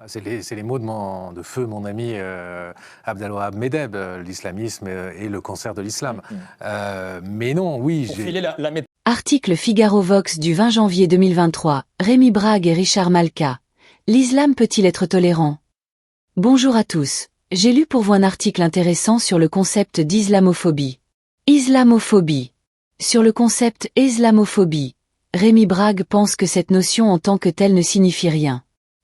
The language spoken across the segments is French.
C'est les mots de feu mon ami Abdelwahab Medeb, l'islamisme et le cancer de l'islam. Mais non, oui, Article Figaro Vox du 20 janvier 2023, Rémi Brague et Richard Malka. L'islam peut-il être tolérant? Bonjour à tous. J'ai lu pour vous un article intéressant sur le concept d'islamophobie. Islamophobie. Sur le concept islamophobie, Rémi Brague pense que cette notion en tant que telle ne signifie rien.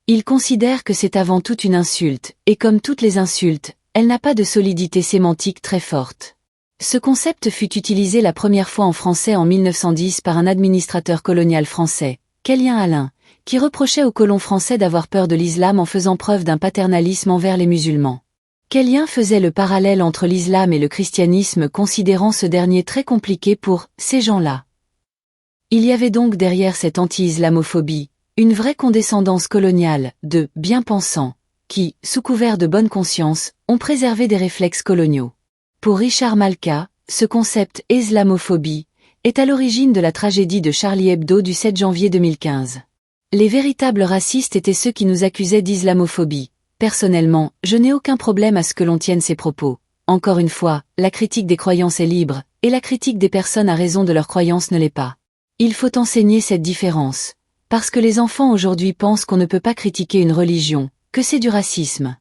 Il considère que c'est avant tout une insulte, et comme toutes les insultes, elle n'a pas de solidité sémantique très forte. Ce concept fut utilisé la première fois en français en 1910 par un administrateur colonial français, Kellien Alain, qui reprochait aux colons français d'avoir peur de l'islam en faisant preuve d'un paternalisme envers les musulmans. Kellien faisait le parallèle entre l'islam et le christianisme, considérant ce dernier très compliqué pour ces gens-là. Il y avait donc derrière cette anti-islamophobie une vraie condescendance coloniale de bien-pensants, qui, sous couvert de bonne conscience, ont préservé des réflexes coloniaux. Pour Richard Malka, ce concept islamophobie est à l'origine de la tragédie de Charlie Hebdo du 7 janvier 2015. Les véritables racistes étaient ceux qui nous accusaient d'islamophobie. Personnellement, je n'ai aucun problème à ce que l'on tienne ces propos. Encore une fois, la critique des croyances est libre, et la critique des personnes à raison de leurs croyances ne l'est pas. Il faut enseigner cette différence. Parce que les enfants aujourd'hui pensent qu'on ne peut pas critiquer une religion, que c'est du racisme.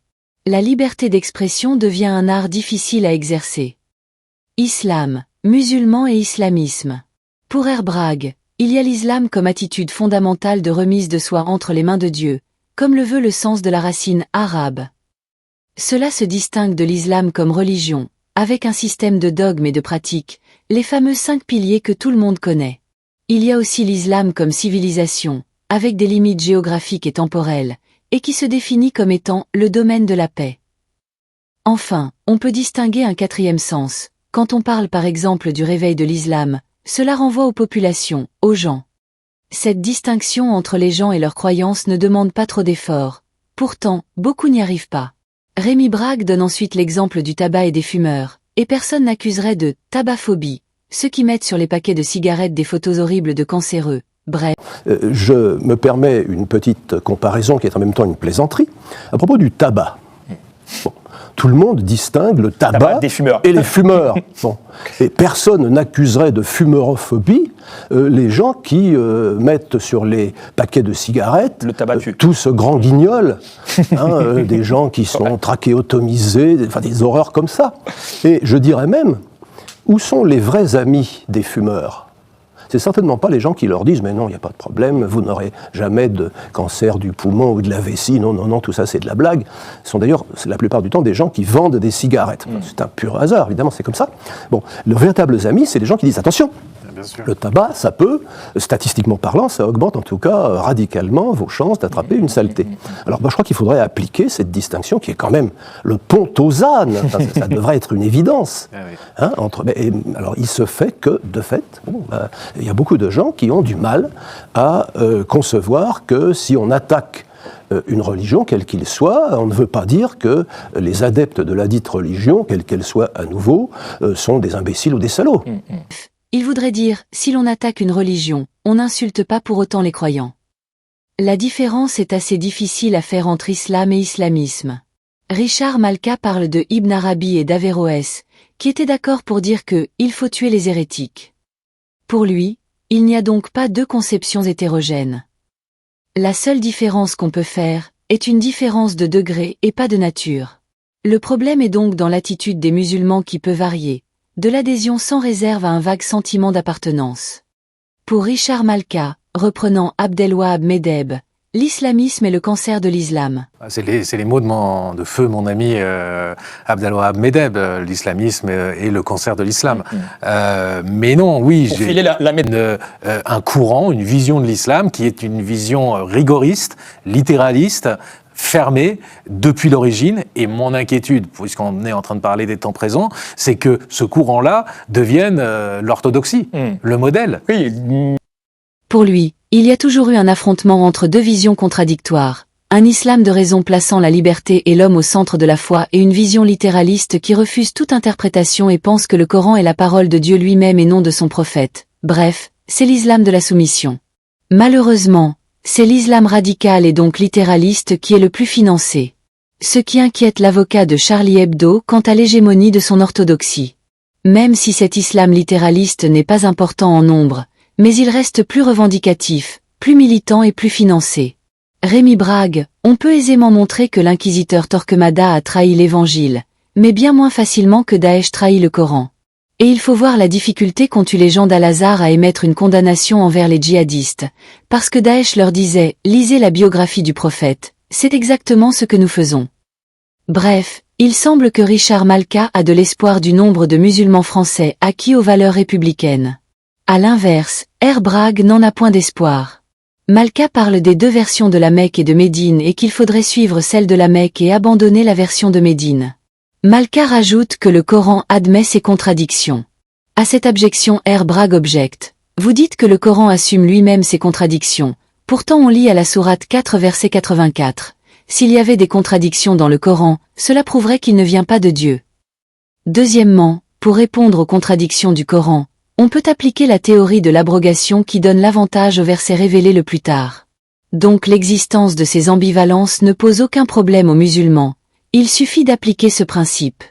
La liberté d'expression devient un art difficile à exercer. Islam, musulmans et islamisme. Pour R. Brague, il y a l'islam comme attitude fondamentale de remise de soi entre les mains de Dieu, comme le veut le sens de la racine arabe. Cela se distingue de l'islam comme religion, avec un système de dogmes et de pratiques, les fameux 5 piliers que tout le monde connaît. Il y a aussi l'islam comme civilisation, avec des limites géographiques et temporelles, et qui se définit comme étant le domaine de la paix. Enfin, on peut distinguer un 4e sens. Quand on parle par exemple du réveil de l'islam, cela renvoie aux populations, aux gens. Cette distinction entre les gens et leurs croyances ne demande pas trop d'efforts. Pourtant, beaucoup n'y arrivent pas. Rémi Brague donne ensuite l'exemple du tabac et des fumeurs, et personne n'accuserait de tabaphobie ceux qui mettent sur les paquets de cigarettes des photos horribles de cancéreux. Bref. Je me permets une petite comparaison qui est en même temps une plaisanterie à propos du tabac. Bon. Tout le monde distingue le tabac des fumeurs. Et les fumeurs. Bon. Et personne n'accuserait de fumerophobie les gens qui mettent sur les paquets de cigarettes le tabac tue. Tout ce grand guignol, des gens qui sont trachéotomisés, enfin des horreurs comme ça. Et je dirais même, où sont les vrais amis des fumeurs ? C'est certainement pas les gens qui leur disent « mais non, il n'y a pas de problème, vous n'aurez jamais de cancer du poumon ou de la vessie, non, tout ça c'est de la blague ». Ce sont d'ailleurs, la plupart du temps, des gens qui vendent des cigarettes. C'est un pur hasard, évidemment, c'est comme ça. Bon, les véritables amis, c'est les gens qui disent « attention ». Le tabac, ça peut, statistiquement parlant, ça augmente en tout cas radicalement vos chances d'attraper une saleté. Alors je crois qu'il faudrait appliquer cette distinction qui est quand même le pont aux ânes. Enfin, ça devrait être une évidence. Alors il se fait que, de fait, il y a beaucoup de gens qui ont du mal à concevoir que si on attaque une religion, quelle qu'il soit, on ne veut pas dire que les adeptes de la dite religion, quelle qu'elle soit à nouveau, sont des imbéciles ou des salauds. Il voudrait dire, si l'on attaque une religion, on n'insulte pas pour autant les croyants. La différence est assez difficile à faire entre islam et islamisme. Richard Malka parle de Ibn Arabi et d'Averroès, qui étaient d'accord pour dire que il faut tuer les hérétiques. Pour lui, il n'y a donc pas 2 conceptions hétérogènes. La seule différence qu'on peut faire est une différence de degré et pas de nature. Le problème est donc dans l'attitude des musulmans qui peut varier, de l'adhésion sans réserve à un vague sentiment d'appartenance. Pour Richard Malka, reprenant Abdelwahab Medeb, l'islamisme est le cancer de l'islam. C'est les mots de feu mon ami Abdelwahab Medeb, l'islamisme est le cancer de l'islam. Mais non, oui, j'ai un courant, une vision de l'islam qui est une vision rigoriste, littéraliste, fermé depuis l'origine, et mon inquiétude, puisqu'on est en train de parler des temps présents, c'est que ce courant-là devienne l'orthodoxie, le modèle. Oui. Pour lui, il y a toujours eu un affrontement entre 2 visions contradictoires, un islam de raison plaçant la liberté et l'homme au centre de la foi et une vision littéraliste qui refuse toute interprétation et pense que le Coran est la parole de Dieu lui-même et non de son prophète. Bref, c'est l'islam de la soumission. Malheureusement, C'est l'islam radical et donc littéraliste qui est le plus financé. Ce qui inquiète l'avocat de Charlie Hebdo quant à l'hégémonie de son orthodoxie. Même si cet islam littéraliste n'est pas important en nombre, mais il reste plus revendicatif, plus militant et plus financé. Rémi Brague, on peut aisément montrer que l'inquisiteur Torquemada a trahi l'évangile, mais bien moins facilement que Daesh trahit le Coran. Et il faut voir la difficulté qu'ont eu les gens d'Al-Azhar à émettre une condamnation envers les djihadistes, parce que Daesh leur disait « Lisez la biographie du prophète », c'est exactement ce que nous faisons. Bref, il semble que Richard Malka a de l'espoir du nombre de musulmans français acquis aux valeurs républicaines. À l'inverse, R. Brague n'en a point d'espoir. Malka parle des deux versions de la Mecque et de Médine et qu'il faudrait suivre celle de la Mecque et abandonner la version de Médine. Malka rajoute que le Coran admet ces contradictions. À cette objection R. Brague objecte. Vous dites que le Coran assume lui-même ses contradictions. Pourtant on lit à la sourate 4 verset 84. S'il y avait des contradictions dans le Coran, cela prouverait qu'il ne vient pas de Dieu. Deuxièmement, pour répondre aux contradictions du Coran, on peut appliquer la théorie de l'abrogation qui donne l'avantage au verset révélé le plus tard. Donc l'existence de ces ambivalences ne pose aucun problème aux musulmans, il suffit d'appliquer ce principe.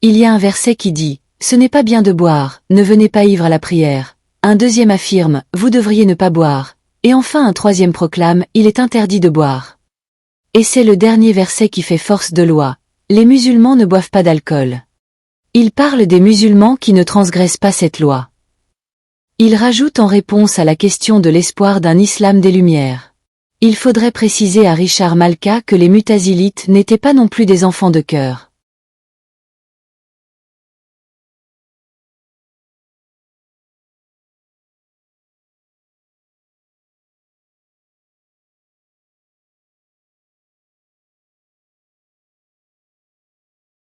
Il y a un verset qui dit « Ce n'est pas bien de boire, ne venez pas ivre à la prière ». Un deuxième affirme « Vous devriez ne pas boire ». Et enfin un troisième proclame « Il est interdit de boire ». Et c'est le dernier verset qui fait force de loi. Les musulmans ne boivent pas d'alcool. Il parle des musulmans qui ne transgressent pas cette loi. Il rajoute en réponse à la question de l'espoir d'un islam des Lumières. Il faudrait préciser à Richard Malka que les mutazilites n'étaient pas non plus des enfants de cœur.